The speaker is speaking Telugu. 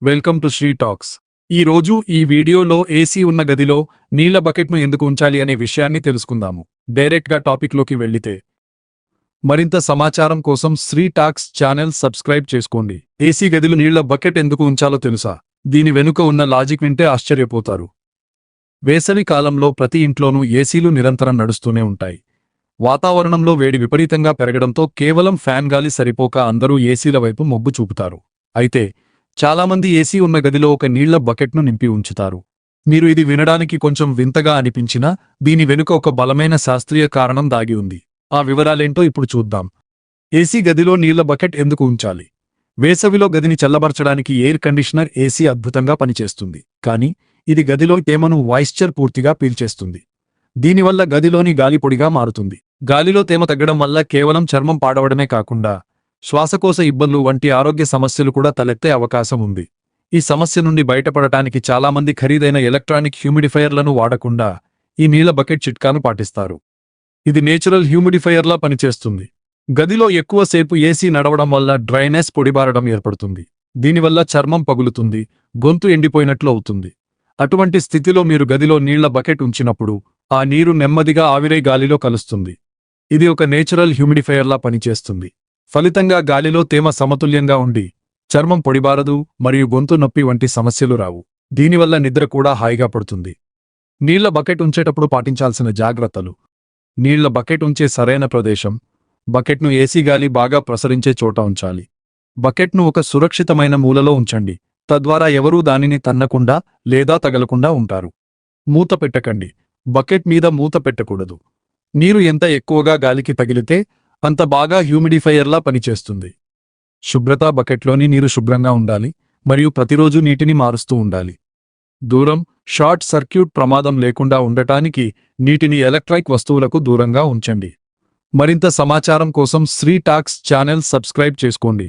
Welcome to Shri talks. ఈ రోజు ఈ వీడియోలో ఏసీ ఉన్న గదిలో నీళ్ల బకెట్ను ఎందుకు ఉంచాలి అనే విషయాన్ని తెలుసుకుందాము. డైరెక్ట్గా టాపిక్లోకి వెళ్లితే, మరింత సమాచారం కోసం శ్రీ టాక్స్ ఛానల్ సబ్స్క్రైబ్ చేసుకోండి. ఏసీ గదిలో నీళ్ల బకెట్ ఎందుకు ఉంచాలో తెలుసా? దీని వెనుక ఉన్న లాజిక్ వింటే ఆశ్చర్యపోతారు. వేసవి కాలంలో ప్రతి ఇంట్లోనూ ఏసీలు నిరంతరం నడుస్తూనే ఉంటాయి. వాతావరణంలో వేడి విపరీతంగా పెరగడంతో కేవలం ఫ్యాన్ గాలి సరిపోక అందరూ ఏసీల వైపు మొగ్గు చూపుతారు. అయితే చాలామంది ఏసీ ఉన్న గదిలో ఒక నీళ్ల బకెట్ను నింపి ఉంచుతారు. మీరు ఇది వినడానికి కొంచెం వింతగా అనిపించినా దీని వెనుక ఒక బలమైన శాస్త్రీయ కారణం దాగి ఉంది. ఆ వివరాలేంటో ఇప్పుడు చూద్దాం. ఏసీ గదిలో నీళ్ల బకెట్ ఎందుకు ఉంచాలి? వేసవిలో గదిని చల్లబరచడానికి ఎయిర్ కండిషనర్ ఏసీ అద్భుతంగా పనిచేస్తుంది. కానీ ఇది గదిలో తేమను మాయిశ్చర్ పూర్తిగా పీల్చేస్తుంది. దీనివల్ల గదిలోని గాలి పొడిగా మారుతుంది. గాలిలో తేమ తగ్గడం వల్ల కేవలం చర్మం పాడవడమే కాకుండా శ్వాసకోశ ఇబ్బందులు వంటి ఆరోగ్య సమస్యలు కూడా తలెత్తే అవకాశం ఉంది. ఈ సమస్య నుండి బయటపడటానికి చాలామంది ఖరీదైన ఎలక్ట్రానిక్ హ్యూమిడిఫైయర్లను వాడకుండా ఈ నీళ్ల బకెట్ చిట్కాను పాటిస్తారు. ఇది నేచురల్ హ్యూమిడిఫైయర్లా పనిచేస్తుంది. గదిలో ఎక్కువసేపు ఏసీ నడవడం వల్ల డ్రైనెస్ పొడిబారడం ఏర్పడుతుంది. దీనివల్ల చర్మం పగులుతుంది, గొంతు ఎండిపోయినట్లు అవుతుంది. అటువంటి స్థితిలో మీరు గదిలో నీళ్ల బకెట్ ఉంచినప్పుడు ఆ నీరు నెమ్మదిగా ఆవిరై గాలిలో కలుస్తుంది. ఇది ఒక నేచురల్ హ్యూమిడిఫైయర్లా పనిచేస్తుంది. ఫలితంగా గాలిలో తేమ సమతుల్యంగా ఉండి చర్మం పొడిబారదు మరియు గొంతు నొప్పి వంటి సమస్యలు రావు. దీనివల్ల నిద్ర కూడా హాయిగా పడుతుంది. నీళ్ల బకెట్ ఉంచేటప్పుడు పాటించాల్సిన జాగ్రత్తలు. నీళ్ల బకెట్ ఉంచే సరైన ప్రదేశం. బకెట్ను ఏసీ గాలి బాగా ప్రసరించే చోట ఉంచాలి. బకెట్ను ఒక సురక్షితమైన మూలలో ఉంచండి, తద్వారా ఎవరూ దానిని తన్నకుండా లేదా తగలకుండా ఉంటారు. మూత పెట్టకండి. బకెట్ మీద మూత పెట్టకూడదు. నీరు ఎంత ఎక్కువగా గాలికి తగిలితే అంత బాగా హ్యూమిడిఫైయర్లా పనిచేస్తుంది. శుభ్రత. బకెట్లోని నీరు శుభ్రంగా ఉండాలి మరియు ప్రతిరోజు నీటిని మారుస్తూ ఉండాలి. దూరం. షార్ట్ సర్క్యూట్ ప్రమాదం లేకుండా ఉండటానికి నీటిని ఎలక్ట్రిక్ వస్తువులకు దూరంగా ఉంచండి. మరింత సమాచారం కోసం శ్రీ టాక్స్ ఛానల్ సబ్స్క్రైబ్ చేసుకోండి.